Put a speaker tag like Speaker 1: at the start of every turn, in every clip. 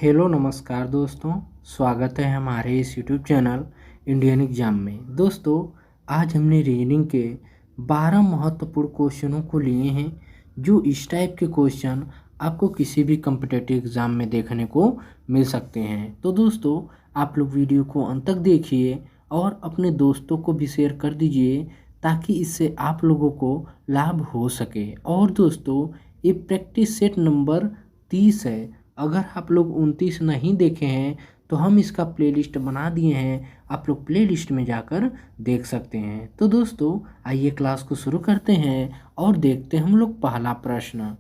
Speaker 1: Hello नमस्कार दोस्तों, स्वागत है हमारे इस यूट्यूब चैनल इंडियन एग्जाम में। दोस्तों, आज हमने रीजनिंग के 12 महत्वपूर्ण क्वेश्चनों को लिए हैं जो इस टाइप के क्वेश्चन आपको किसी भी कॉम्पिटिटिव एग्ज़ाम में देखने को मिल सकते हैं। तो दोस्तों, आप लोग वीडियो को अंत तक देखिए और अपने दोस्तों को भी शेयर कर दीजिए ताकि इससे आप लोगों को लाभ हो सके। और दोस्तों, ये प्रैक्टिस सेट नंबर 30 है। अगर आप लोग 29 नहीं देखे हैं तो हम इसका प्लेलिस्ट बना दिए हैं, आप लोग प्लेलिस्ट में जाकर देख सकते हैं। तो दोस्तों, आइए क्लास को शुरू करते हैं और देखते हैं हम लोग पहला प्रश्न।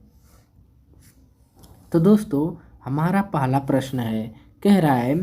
Speaker 1: तो दोस्तों, हमारा पहला प्रश्न है, कह रहा है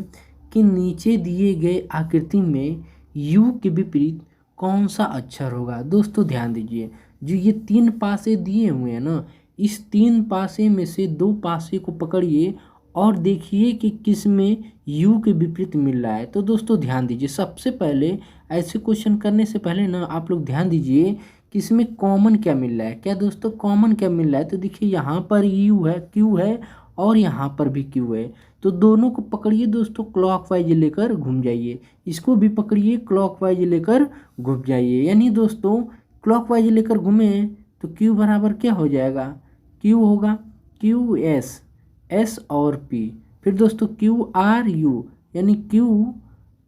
Speaker 1: कि नीचे दिए गए आकृति में यू के विपरीत कौन सा अक्षर होगा। दोस्तों ध्यान दीजिए, जो ये 3 पासे दिए हुए हैं ना, इस 3 पासे में से 2 पासे को पकड़िए और देखिए कि किस में यू के विपरीत मिल रहा है। तो दोस्तों ध्यान दीजिए, सबसे पहले ऐसे क्वेश्चन करने से पहले ना आप लोग ध्यान दीजिए कि इसमें कॉमन क्या मिल रहा है। क्या दोस्तों कॉमन क्या मिल रहा है? तो देखिए यहाँ पर यू है, क्यू है और यहाँ पर भी क्यू है। तो दोनों को पकड़िए दोस्तों, क्लॉकवाइज लेकर घूम जाइए, इसको भी पकड़िए क्लॉकवाइज लेकर घूम जाइए। यानी दोस्तों क्लॉकवाइज लेकर घूमे तो क्यू बराबर क्या हो जाएगा? क्यू होगा क्यू एस, एस और पी। फिर दोस्तों क्यू आर यू, यानी क्यू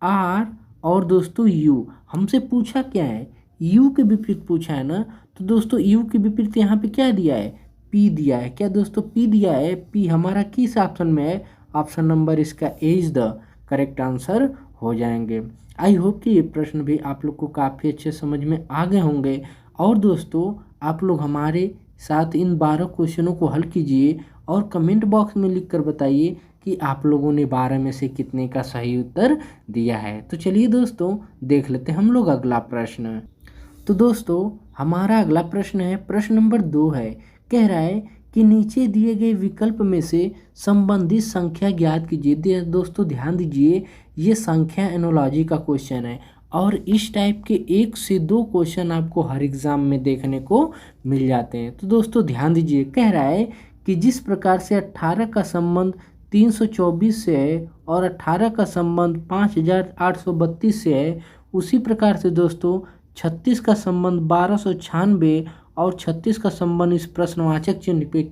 Speaker 1: आर और दोस्तों यू। हमसे पूछा क्या है? यू के विपरीत पूछा है ना। तो दोस्तों यू के विपरीत यहाँ पे क्या दिया है? पी दिया है। क्या दोस्तों पी दिया है? पी हमारा किस ऑप्शन में है? ऑप्शन नंबर इसका ए इज द करेक्ट आंसर हो जाएंगे। आई होप कि ये प्रश्न भी आप लोग को काफ़ी अच्छे समझ में आ गए होंगे। और दोस्तों आप लोग हमारे साथ इन 12 क्वेश्चनों को हल कीजिए और कमेंट बॉक्स में लिख कर बताइए कि आप लोगों ने 12 में से कितने का सही उत्तर दिया है। तो चलिए दोस्तों देख लेते हैं हम लोग अगला प्रश्न। तो दोस्तों हमारा अगला प्रश्न है, प्रश्न नंबर 2 है। कह रहा है कि नीचे दिए गए विकल्प में से संबंधित संख्या ज्ञात कीजिए। दोस्तों ध्यान दीजिए, ये संख्या एनोलॉजी का क्वेश्चन है और इस टाइप के 1 से 2 क्वेश्चन आपको हर एग्ज़ाम में देखने को मिल जाते हैं। तो दोस्तों ध्यान दीजिए, कह रहा है कि जिस प्रकार से 18 का संबंध 324 से है और 18 का संबंध 5832 से है, उसी प्रकार से दोस्तों 36 का संबंध 1296 और 36 का संबंध इस प्रश्नवाचक चिन्ह पे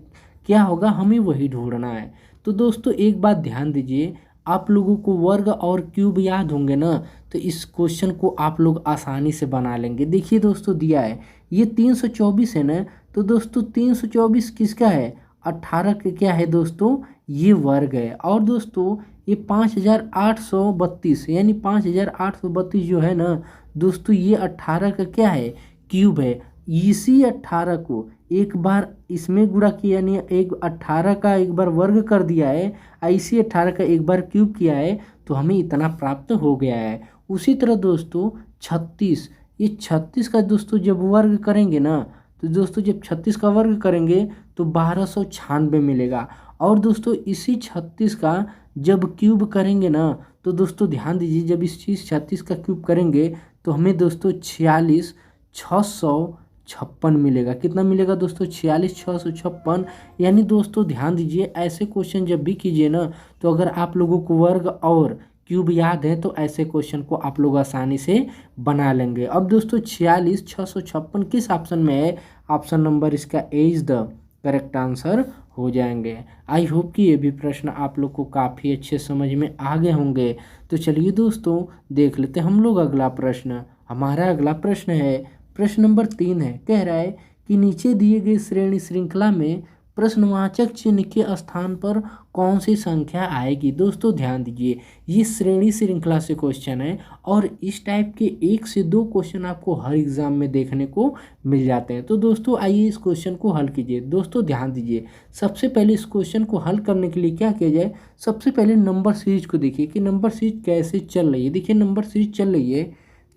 Speaker 1: क्या होगा, हमें वही ढूंढना है। तो दोस्तों एक बात ध्यान दीजिए, आप लोगों को वर्ग और क्यूब याद होंगे ना, तो इस क्वेश्चन को आप लोग आसानी से बना लेंगे। देखिए दोस्तों दिया है ये 324 है ना, तो दोस्तों 324 किसका है? 18 का क्या है दोस्तों? ये वर्ग है। और दोस्तों ये 5832 यानी 5832 जो है ना दोस्तों, ये 18 का क्या है? क्यूब है। इसी 18 को एक बार इसमें गुणा किया, यानी एक 18 का एक बार वर्ग कर दिया है, इसी 18 का एक बार क्यूब किया है, तो हमें इतना प्राप्त हो गया है। उसी तरह दोस्तों 36, ये 36 का दोस्तों जब वर्ग करेंगे ना, तो दोस्तों जब 36 का वर्ग करेंगे तो 1296 मिलेगा। और दोस्तों इसी 36 का जब क्यूब करेंगे ना, तो दोस्तों ध्यान दीजिए, जब इस चीज़ 36 का क्यूब करेंगे तो हमें दोस्तों 46,656 मिलेगा। कितना मिलेगा दोस्तों? 46,656। यानी दोस्तों ध्यान दीजिए, ऐसे क्वेश्चन जब भी कीजिए ना, तो अगर आप लोगों को वर्ग और क्यूब याद है तो ऐसे क्वेश्चन को आप लोग आसानी से बना लेंगे। अब दोस्तों 46,656 किस ऑप्शन में है? ऑप्शन नंबर इसका ए इज द करेक्ट आंसर हो जाएंगे। आई होप कि ये भी प्रश्न आप लोग को काफ़ी अच्छे समझ में आ गए होंगे। तो चलिए दोस्तों देख लेते हैं हम लोग अगला प्रश्न। हमारा अगला प्रश्न है, प्रश्न नंबर 3 है। कह रहा है कि नीचे दिए गए श्रेणी श्रृंखला में प्रश्नवाचक चिन्ह के स्थान पर कौन सी संख्या आएगी। दोस्तों ध्यान दीजिए, ये श्रेणी श्रृंखला से क्वेश्चन है और इस टाइप के 1 से 2 क्वेश्चन आपको हर एग्जाम में देखने को मिल जाते हैं। तो दोस्तों आइए इस क्वेश्चन को हल कीजिए। दोस्तों ध्यान दीजिए, सबसे पहले इस क्वेश्चन को हल करने के लिए क्या किया जाए? सबसे पहले नंबर सीरीज को देखिए कि नंबर सीरीज कैसे चल रही है। देखिए नंबर सीरीज चल रही है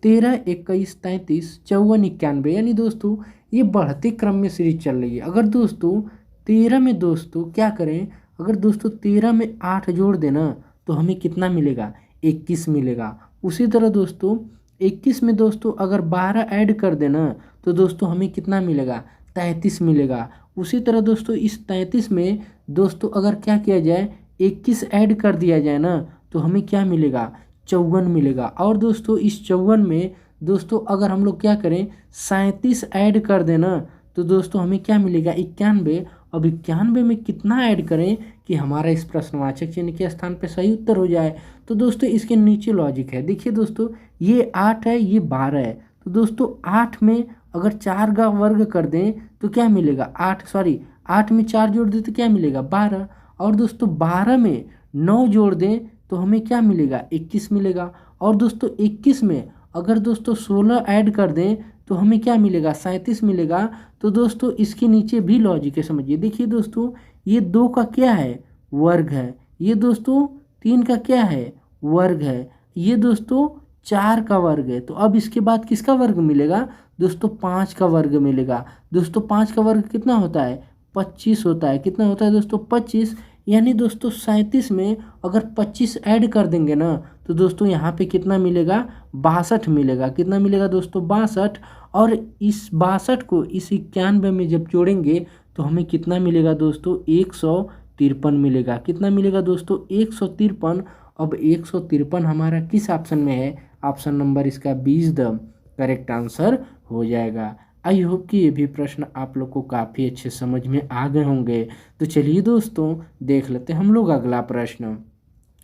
Speaker 1: 13, 21, 33, 54, 91, यानी दोस्तों ये बढ़ते क्रम में सीरीज चल रही है। अगर दोस्तों 13 में दोस्तों क्या करें, अगर दोस्तों 13 में 8 जोड़ देना तो हमें कितना मिलेगा? 21 मिलेगा। उसी तरह दोस्तों 21 में दोस्तों अगर 12 ऐड कर देना तो दोस्तों हमें कितना मिलेगा? 33 मिलेगा। उसी तरह दोस्तों इस 33 में दोस्तों अगर क्या किया जाए, 21 ऐड कर दिया जाए ना तो हमें क्या मिलेगा, 54 मिलेगा। और दोस्तों इस 54 में दोस्तों अगर हम लोग क्या करें 37 ऐड कर देना तो दोस्तों हमें क्या मिलेगा, 91। अब 91 में कितना ऐड करें कि हमारा इस प्रश्नवाचक चिन्ह के स्थान पे सही उत्तर हो जाए। तो दोस्तों इसके नीचे लॉजिक है, देखिए दोस्तों ये 8 है, ये 12 है। तो दोस्तों 8 में अगर 4 का वर्ग कर दें तो क्या मिलेगा, 8 में 4 जोड़ दें तो क्या मिलेगा, 12। और दोस्तों 12 में 9 जोड़ दें तो हमें क्या मिलेगा, 21 मिलेगा। और दोस्तों 21 में अगर दोस्तों 16 ऐड कर दें तो हमें क्या मिलेगा, 37 मिलेगा। तो दोस्तों इसके नीचे भी लॉजिक है, समझिए। देखिए दोस्तों ये 2 का क्या है, वर्ग है। ये दोस्तों 3 का क्या है, वर्ग है। ये दोस्तों 4 का वर्ग है। तो अब इसके बाद किसका वर्ग मिलेगा, दोस्तों 5 का वर्ग मिलेगा। दोस्तों 5 का वर्ग कितना होता है, 25 होता है। कितना होता है दोस्तों, 25। यानी दोस्तों 37 में अगर 25 ऐड कर देंगे ना तो दोस्तों यहाँ पे कितना मिलेगा, 62 मिलेगा। कितना मिलेगा दोस्तों, 62। और इस 62 को इस 91 में जब जोड़ेंगे तो हमें कितना मिलेगा दोस्तों, 153 मिलेगा। कितना मिलेगा दोस्तों, 153। अब 153 हमारा किस ऑप्शन में है, ऑप्शन नंबर इसका 20 द करेक्ट आंसर हो जाएगा। आई होप कि ये भी प्रश्न आप लोग को काफ़ी अच्छे समझ में आ गए होंगे। तो चलिए दोस्तों देख लेते हैं हम लोग अगला प्रश्न।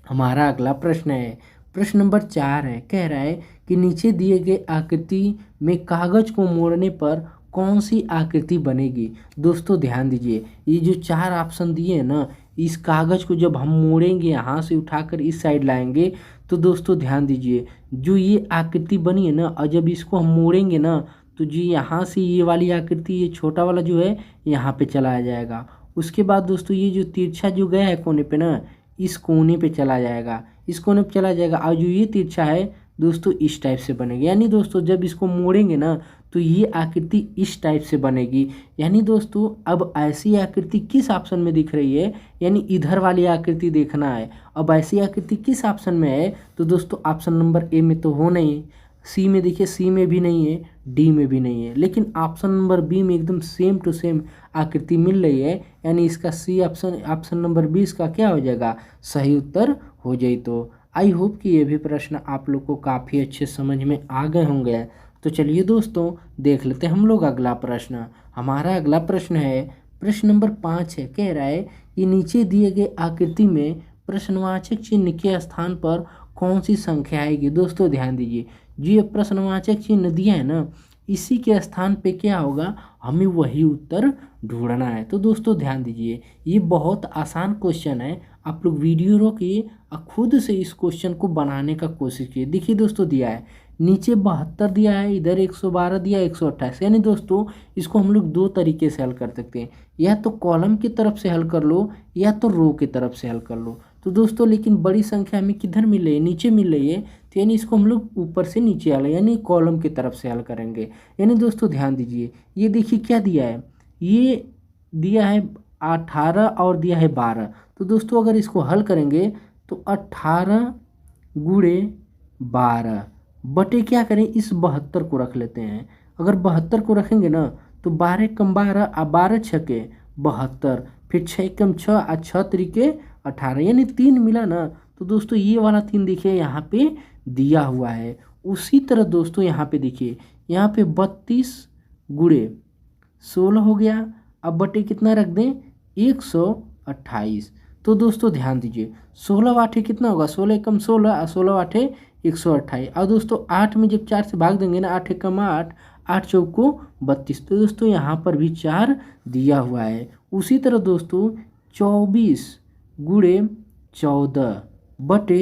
Speaker 1: हमारा अगला प्रश्न है, प्रश्न नंबर 4 है। कह रहा है कि नीचे दिए गए आकृति में कागज को मोड़ने पर कौन सी आकृति बनेगी। दोस्तों ध्यान दीजिए, ये जो 4 ऑप्शन दिए हैं ना, इस कागज को जब हम मोड़ेंगे, यहाँ से उठाकर इस साइड लाएंगे तो दोस्तों ध्यान दीजिए जो ये आकृति बनी है ना, और जब इसको हम मोड़ेंगे ना तो जी यहाँ से ये वाली आकृति, ये छोटा वाला जो है यहाँ पे चला जाएगा। उसके बाद दोस्तों ये जो तिरछा जो गया है कोने पे ना, इस कोने पे चला जाएगा, इस कोने पे चला जाएगा। और जो ये तिरछा है दोस्तों इस टाइप से बनेगी। यानी दोस्तों जब इसको मोड़ेंगे ना तो ये आकृति इस टाइप से बनेगी। यानी दोस्तों अब ऐसी आकृति किस ऑप्शन में दिख रही है, यानी इधर वाली आकृति देखना है। अब ऐसी आकृति किस ऑप्शन में है, तो दोस्तों ऑप्शन नंबर ए में तो हो नहीं, सी में देखिए, सी में भी नहीं है, डी में भी नहीं है, लेकिन ऑप्शन नंबर बी में एकदम सेम टू सेम आकृति मिल रही है। यानी इसका सी ऑप्शन नंबर 20 का क्या हो जाएगा, सही उत्तर हो जाए। तो आई होप कि ये भी प्रश्न आप लोग को काफ़ी अच्छे समझ में आ गए होंगे। तो चलिए दोस्तों देख लेते हैं हम लोग अगला प्रश्न। हमारा अगला प्रश्न है, प्रश्न नंबर 5 है। कह रहा है कि नीचे दिए गए आकृति में प्रश्नवाचक चिन्ह के स्थान पर कौन सी संख्या आएगी। दोस्तों ध्यान दीजिए, जो ये प्रश्नवाचक चिन्ह दिया है ना, इसी के स्थान पे क्या होगा, हमें वही उत्तर ढूंढना है। तो दोस्तों ध्यान दीजिए, ये बहुत आसान क्वेश्चन है। आप लोग वीडियो रोकिए और खुद से इस क्वेश्चन को बनाने का कोशिश कीजिए। देखिए दोस्तों दिया है नीचे 72 दिया है, इधर 112 दिया, 128। यानी दोस्तों इसको हम लोग 2 तरीके से हल कर सकते हैं, या तो कॉलम की तरफ से हल कर लो या तो रो की तरफ से हल कर लो। तो दोस्तों लेकिन बड़ी संख्या हमें किधर मिल रही है, नीचे मिल रही है। तो यानी इसको हम लोग ऊपर से नीचे हल, यानी कॉलम की तरफ से हल करेंगे। यानी दोस्तों ध्यान दीजिए, ये देखिए क्या दिया है, ये दिया है 18 और दिया है 12। तो दोस्तों अगर इसको हल करेंगे तो 18 गुणे 12 बटे क्या करें, इस 72 को रख लेते हैं। अगर 72 को रखेंगे ना तो 12 कम 12 और 12 छके 72, फिर 6 कम 6 और 6 तरीके 18, यानी 3 मिला ना। तो दोस्तों ये वाला 3 देखिए यहाँ पे दिया हुआ है। उसी तरह दोस्तों यहाँ पे देखिए, यहाँ पे 32 गुणे 16 हो गया। अब बटे कितना रख दें, 128। तो दोस्तों ध्यान दीजिए, 16 आठे कितना होगा, 16 कम 16 और 16 आठे 128। और दोस्तों 8 में जब 4 से भाग देंगे ना, 8 कम 8, 8 चौको 32। तो दोस्तों यहाँ पर भी 4 दिया हुआ है। उसी तरह दोस्तों 24 गुणे 14 बटे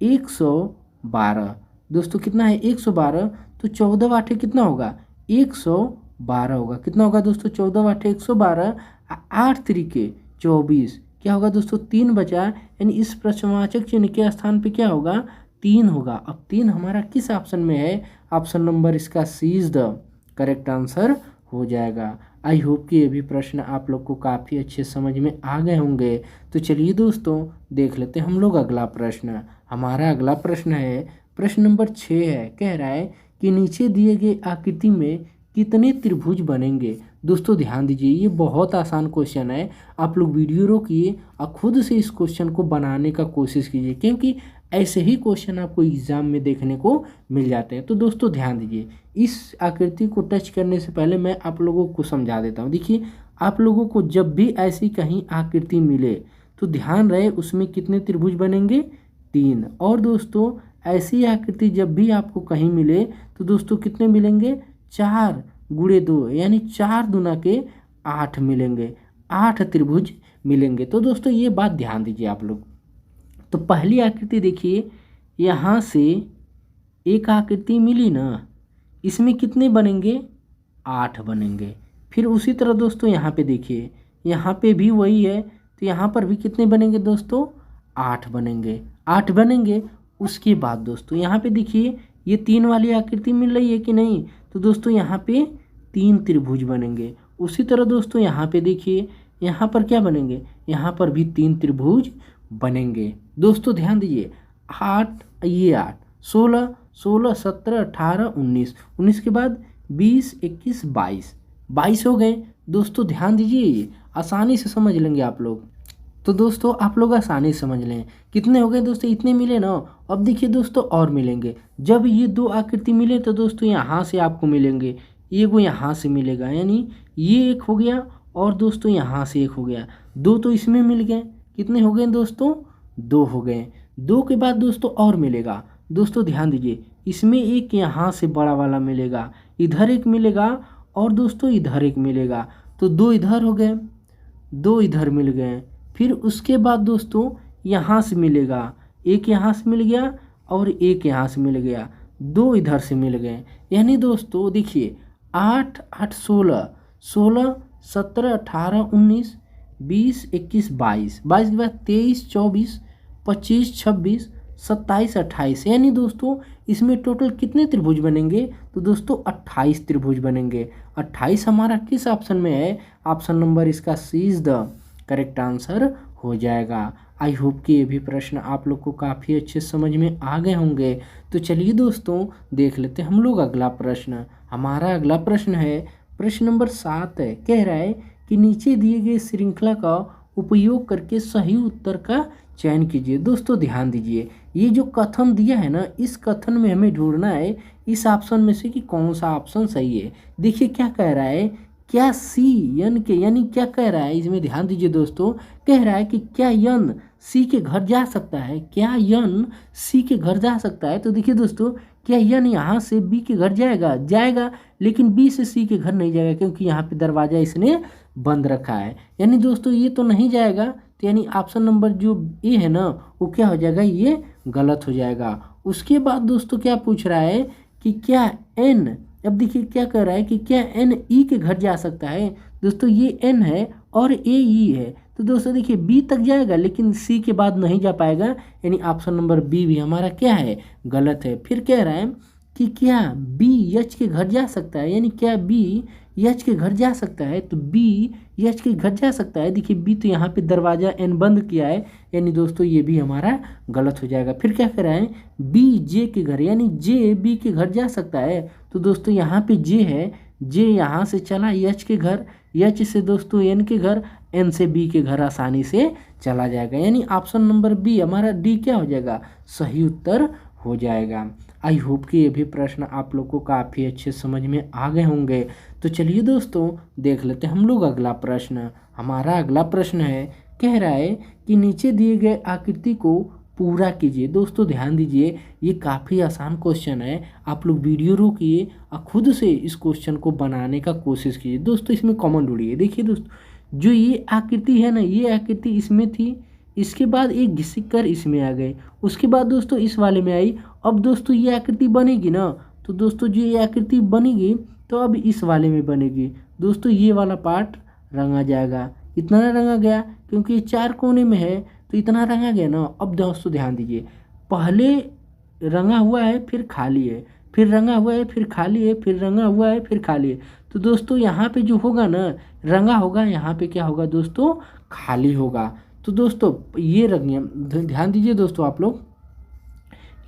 Speaker 1: 112। दोस्तों कितना है, 112। तो 14 आठे कितना होगा, 112 होगा। कितना होगा दोस्तों, 14 आठे 112, 8 तरीके 24। क्या होगा दोस्तों, 3 बचा। यानी इस प्रश्नवाचक चिन्ह के स्थान पे क्या होगा, 3 होगा। अब 3 हमारा किस ऑप्शन में है, ऑप्शन नंबर इसका सी इज द करेक्ट आंसर हो जाएगा। आई होप कि ये भी प्रश्न आप लोग को काफ़ी अच्छे समझ में आ गए होंगे। तो चलिए दोस्तों देख लेते हैं हम लोग अगला प्रश्न। हमारा अगला प्रश्न है, प्रश्न नंबर 6 है। कह रहा है कि नीचे दिए गए आकृति में कितने त्रिभुज बनेंगे। दोस्तों ध्यान दीजिए, ये बहुत आसान क्वेश्चन है। आप लोग वीडियो रोकिए और खुद से इस क्वेश्चन को बनाने का कोशिश कीजिए, क्योंकि ऐसे ही क्वेश्चन आपको एग्जाम में देखने को मिल जाते हैं। तो दोस्तों ध्यान दीजिए, इस आकृति को टच करने से पहले मैं आप लोगों को समझा देता हूँ। देखिए, आप लोगों को जब भी ऐसी कहीं आकृति मिले तो ध्यान रहे उसमें कितने त्रिभुज बनेंगे, 3। और दोस्तों ऐसी आकृति जब भी आपको कहीं मिले तो दोस्तों कितने मिलेंगे, 4 गुणे 2 यानी 4 दूना के 8 मिलेंगे, 8 त्रिभुज मिलेंगे। तो दोस्तों ये बात ध्यान दीजिए आप लोग। तो पहली आकृति देखिए, यहाँ से एक आकृति मिली ना, इसमें कितने बनेंगे, 8 बनेंगे। फिर उसी तरह दोस्तों यहाँ पे देखिए, यहाँ पे भी वही है, तो यहाँ पर भी कितने बनेंगे दोस्तों, 8 बनेंगे, 8 बनेंगे। उसके बाद दोस्तों यहाँ पे देखिए, ये 3 वाली आकृति मिल रही है कि नहीं, तो दोस्तों यहाँ पे 3 त्रिभुज बनेंगे। उसी तरह दोस्तों यहाँ पे देखिए, यहाँ पर क्या बनेंगे, यहाँ पर भी 3 त्रिभुज बनेंगे। दोस्तों ध्यान दीजिए, 8 ये 8 16 16 17 18 19 19 के बाद 20 21 22 22 हो गए। दोस्तों ध्यान दीजिए, आसानी से समझ लेंगे आप लोग। तो दोस्तों आप लोग आसानी से समझ लें, कितने हो गए दोस्तों, इतने मिले ना। अब देखिए दोस्तों और मिलेंगे, जब ये 2 आकृति मिले तो दोस्तों यहाँ से आपको मिलेंगे, एक यहाँ से मिलेगा, यानी ये एक हो गया और दोस्तों यहाँ से एक हो गया, 2 तो इसमें मिल गए। कितने हो गए दोस्तों, 2 हो गए। 2 के बाद दोस्तों और मिलेगा। दोस्तों ध्यान दीजिए, इसमें एक यहाँ से बड़ा वाला मिलेगा, इधर एक मिलेगा और दोस्तों इधर एक मिलेगा, तो 2 इधर हो गए, 2 इधर मिल गए। फिर उसके बाद दोस्तों यहाँ से मिलेगा, एक यहाँ से मिल गया और एक यहाँ से मिल गया, 2 इधर से मिल गए। यानी दोस्तों देखिए, 8 8 16 16 17 18 19 20 21 22 22 के बाद 23 24 25 26 27 28, यानी दोस्तों इसमें टोटल कितने त्रिभुज बनेंगे, तो दोस्तों 28 त्रिभुज बनेंगे। 28 हमारा किस ऑप्शन में है, ऑप्शन नंबर इसका सी इज द करेक्ट आंसर हो जाएगा। आई होप कि ये भी प्रश्न आप लोग को काफ़ी अच्छे समझ में आ गए होंगे। तो चलिए दोस्तों देख लेते हैं हम लोग अगला प्रश्न। हमारा अगला प्रश्न है प्रश्न नंबर 7 है। कह रहा है कि नीचे दिए गए श्रृंखला का उपयोग करके सही उत्तर का चयन कीजिए। दोस्तों ध्यान दीजिए, ये जो कथन दिया है ना, इस कथन में हमें ढूंढना है इस ऑप्शन में से कि कौन सा ऑप्शन सही है। देखिए क्या कह रहा है, क्या सी यन के, यानी क्या कह रहा है इसमें ध्यान दीजिए दोस्तों, कह रहा है कि क्या यन सी के घर जा सकता है, क्या यन सी के घर जा सकता है। तो देखिए दोस्तों, क्या यन यहाँ से बी के घर जाएगा, लेकिन बी से सी के घर नहीं जाएगा, क्योंकि यहाँ पे दरवाज़ा इसने बंद रखा है। यानी दोस्तों ये तो नहीं जाएगा, तो यानी ऑप्शन नंबर जो ए है ना, वो क्या हो जाएगा, ये गलत हो जाएगा। उसके बाद दोस्तों क्या पूछ रहा है कि क्या एन, अब देखिए क्या कह रहा है कि क्या एन ई के घर जा सकता है। दोस्तों ये एन है और ए ई है, तो दोस्तों देखिए बी तक जाएगा लेकिन सी के बाद नहीं जा पाएगा, यानी ऑप्शन नंबर बी भी हमारा क्या है, गलत है। फिर कह रहा है कि क्या बी एच के घर जा सकता है, यानी क्या बी एच के घर जा सकता है, तो बी एच के घर जा सकता है। देखिए बी तो यहाँ पे दरवाज़ा एन बंद किया है, यानी दोस्तों ये भी हमारा गलत हो जाएगा। फिर क्या कर रहा है, बी जे के घर, यानी जे बी के घर जा सकता है, तो दोस्तों यहाँ पे जे है, जे यहाँ से चला एच के घर, एच से दोस्तों एन के घर, एन से बी के घर आसानी से चला जाएगा, यानी ऑप्शन नंबर बी हमारा डी क्या हो जाएगा, सही उत्तर हो जाएगा। आई होप कि ये भी प्रश्न आप लोग को काफ़ी अच्छे समझ में आ गए होंगे। तो चलिए दोस्तों देख लेते हैं हम लोग अगला प्रश्न। हमारा अगला प्रश्न है, कह रहा है कि नीचे दिए गए आकृति को पूरा कीजिए। दोस्तों ध्यान दीजिए, ये काफ़ी आसान क्वेश्चन है, आप लोग वीडियो रोकिए और खुद से इस क्वेश्चन को बनाने का कोशिश कीजिए। दोस्तों इसमें कॉमन ढूंढिए। देखिए दोस्तों, जो ये आकृति है ना, ये आकृति इसमें थी, इसके बाद एक घिसक कर इसमें आ गए, उसके बाद दोस्तों इस वाले में आई। अब दोस्तों ये आकृति बनेगी ना, तो दोस्तों जो ये आकृति बनेगी तो अब इस वाले में बनेगी। दोस्तों ये वाला पार्ट रंगा जाएगा, इतना रंगा गया क्योंकि ये 4 कोने में है, तो इतना रंगा गया ना। अब दोस्तों ध्यान दीजिए, पहले रंगा हुआ है फिर खाली है, फिर रंगा हुआ है फिर खाली है, फिर रंगा हुआ है फिर खाली है। तो दोस्तों यहाँ पे जो होगा ना, रंगा होगा, यहाँ पे क्या होगा दोस्तों, खाली होगा। तो दोस्तों ये रंगे, ध्यान दीजिए दोस्तों आप लोग,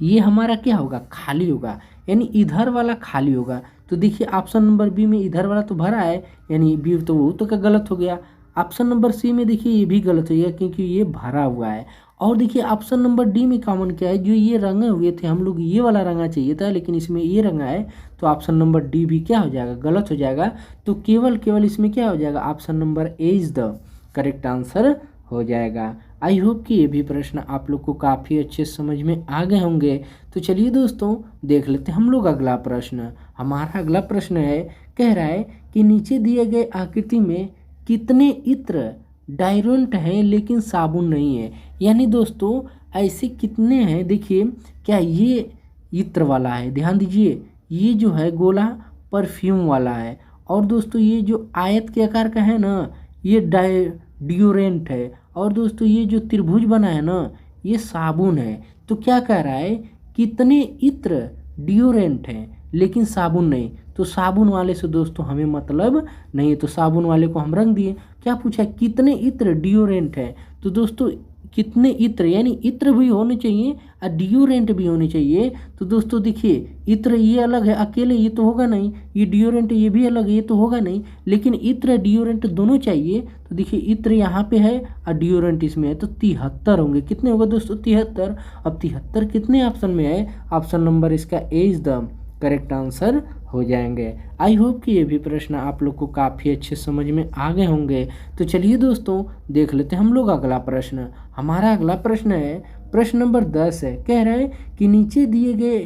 Speaker 1: ये हमारा क्या होगा, खाली होगा, यानी इधर वाला खाली होगा। तो देखिए ऑप्शन नंबर बी में इधर वाला तो भरा है, यानी बी तो वो तो क्या गलत हो गया। ऑप्शन नंबर सी में देखिए ये भी गलत हो गया क्योंकि ये भरा हुआ है। और देखिए ऑप्शन नंबर डी में कॉमन क्या है, जो ये रंगे हुए थे हम लोग ये वाला रंगा चाहिए था, लेकिन इसमें ये रंगा है, तो ऑप्शन नंबर डी भी क्या हो जाएगा, गलत हो जाएगा। तो केवल इसमें क्या हो जाएगा, option number A is the correct answer हो जाएगा। आई होप कि ये भी प्रश्न आप लोग को काफ़ी अच्छे समझ में आ गए होंगे। तो चलिए दोस्तों देख लेते हैं हम लोग अगला प्रश्न। हमारा अगला प्रश्न है, कह रहा है कि नीचे दिए गए आकृति में कितने इत्र डायरेंट हैं लेकिन साबुन नहीं है। यानी दोस्तों ऐसे कितने हैं, देखिए क्या ये इत्र वाला है, ध्यान दीजिए ये जो है गोला परफ्यूम वाला है, और दोस्तों ये जो आयत के आकार का है ना ये डिओरेंट है, और दोस्तों ये जो त्रिभुज बना है ना ये साबुन है। तो क्या कह रहा है, कितने इत्र डिओरेंट हैं लेकिन साबुन नहीं, तो साबुन वाले से दोस्तों हमें मतलब नहीं है, तो साबुन वाले को हम रंग दिए। क्या पूछा, कितने इत्र डिओरेंट है, तो दोस्तों कितने इत्र यानी इत्र भी होने चाहिए और डिओरेंट भी होने चाहिए। तो दोस्तों देखिए इत्र ये अलग है, अकेले ये तो होगा नहीं, ये डिओरेंट ये भी अलग है, ये तो होगा नहीं, लेकिन इत्र डिओरेंट दोनों चाहिए। तो देखिए इत्र यहाँ पे है और डिओरेंट इसमें है, तो 73 होंगे। कितने होगा दोस्तों, 73। अब 73 कितने ऑप्शन में है, ऑप्शन नंबर इसका ए इज द करेक्ट आंसर हो जाएंगे। आई होप कि ये भी प्रश्न आप लोग को काफ़ी अच्छे समझ में आ गए होंगे। तो चलिए दोस्तों देख लेते हैं हम लोग अगला प्रश्न। हमारा अगला प्रश्न है प्रश्न नंबर 10 है, कह रहा है कि नीचे दिए गए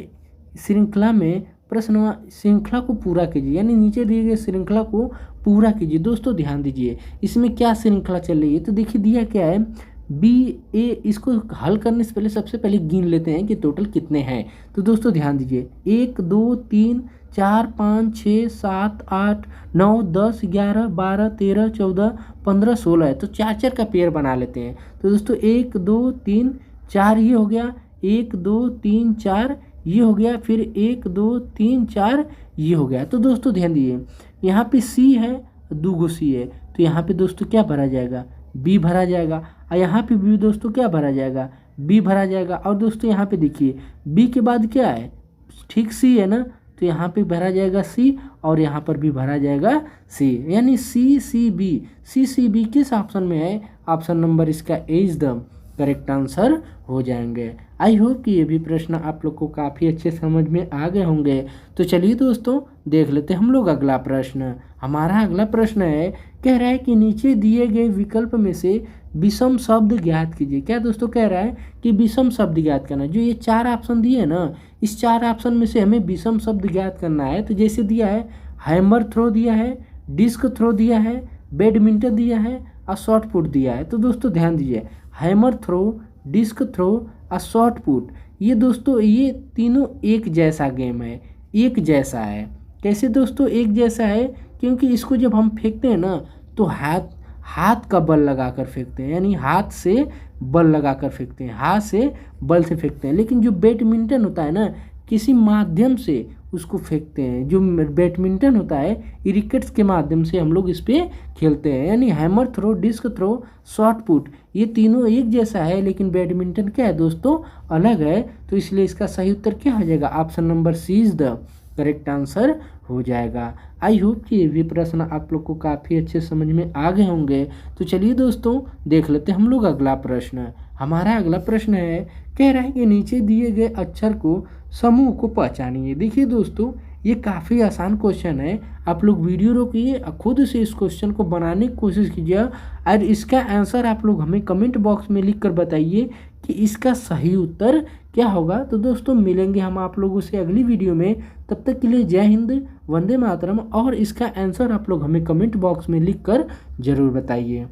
Speaker 1: श्रृंखला में प्रश्न श्रृंखला को पूरा कीजिए, यानी नीचे दिए गए श्रृंखला को पूरा कीजिए। दोस्तों ध्यान दीजिए इसमें क्या श्रृंखला चल रही है, तो देखिए दिया क्या है बी ए। इसको हल करने से पहले सबसे पहले गिन लेते हैं कि टोटल कितने हैं। तो दोस्तों ध्यान दीजिए 1 2 3 4 5 6 7 8 9 10 11 12 13 14 15 16 है, तो 4 का पेयर बना लेते हैं। तो दोस्तों 1 2 3 4 ये हो गया, 1 2 3 4 ये हो गया, फिर 1 2 3 4 ये हो गया। तो दोस्तों ध्यान दीजिए यहाँ पे सी है, 2 गो सी है, तो यहाँ पे दोस्तों क्या भरा जाएगा, बी भरा जाएगा, और यहाँ पे भी दोस्तों क्या भरा जाएगा, बी भरा जाएगा। और दोस्तों यहाँ पे देखिए बी के बाद क्या है, ठीक सी है ना, तो यहाँ पे भरा जाएगा सी, और यहाँ पर भी भरा जाएगा सी, यानी सी बी किस ऑप्शन में है, ऑप्शन नंबर इसका ए इज द करेक्ट आंसर हो जाएंगे। आई होप कि ये भी प्रश्न आप लोग को काफ़ी अच्छे समझ में आ गए होंगे। तो चलिए दोस्तों देख लेते हैं हम लोग अगला प्रश्न। हमारा अगला प्रश्न है, कह रहा है कि नीचे दिए गए विकल्प में से विषम शब्द ज्ञात कीजिए। क्या दोस्तों कह रहा है कि विषम शब्द ज्ञात करना, जो ये 4 ऑप्शन दिए ना इस 4 ऑप्शन में से हमें विषम शब्द ज्ञात करना है। तो जैसे दिया है हैमर थ्रो दिया है, डिस्क थ्रो दिया है, बैडमिंटन दिया है और शॉर्ट पुट दिया है। तो दोस्तों ध्यान दीजिए हैमर थ्रो, डिस्क थ्रो और शॉर्ट पुट, ये दोस्तों ये तीनों एक जैसा गेम है, एक जैसा है। कैसे दोस्तों एक जैसा है, क्योंकि इसको जब हम फेंकते हैं ना तो हाथ का बल लगाकर फेंकते हैं, यानी हाथ से बल लगाकर फेंकते हैं, हाथ से बल से फेंकते हैं। लेकिन जो बैडमिंटन होता है ना किसी माध्यम से उसको फेंकते हैं, जो बैडमिंटन होता है रैकेट्स के माध्यम से हम लोग इस पर खेलते हैं। यानी hammer throw, disc throw, shot put ये तीनों एक जैसा है, लेकिन बैडमिंटन क्या है दोस्तों अलग है। तो इसलिए इसका सही उत्तर क्या हो जाएगा, option number C is the correct answer हो जाएगा। आई होप कि ये भी प्रश्न आप लोग को काफ़ी अच्छे समझ में आ गए होंगे। तो चलिए दोस्तों देख लेते हैं हम लोग अगला प्रश्न। हमारा अगला प्रश्न है, कह रहा है कि नीचे दिए गए अक्षर को समूह को पहचानिए। देखिए दोस्तों ये काफ़ी आसान क्वेश्चन है, आप लोग वीडियो रोकिए और खुद से इस क्वेश्चन को बनाने की कोशिश कीजिए, और इसका आंसर आप लोग हमें कमेंट बॉक्स में लिख कर बताइए कि इसका सही उत्तर क्या होगा। तो दोस्तों मिलेंगे हम आप लोगों से अगली वीडियो में, तब तक के लिए जय हिंद, वंदे मातरम, और इसका आंसर आप लोग हमें कमेंट बॉक्स में लिख कर ज़रूर बताइए।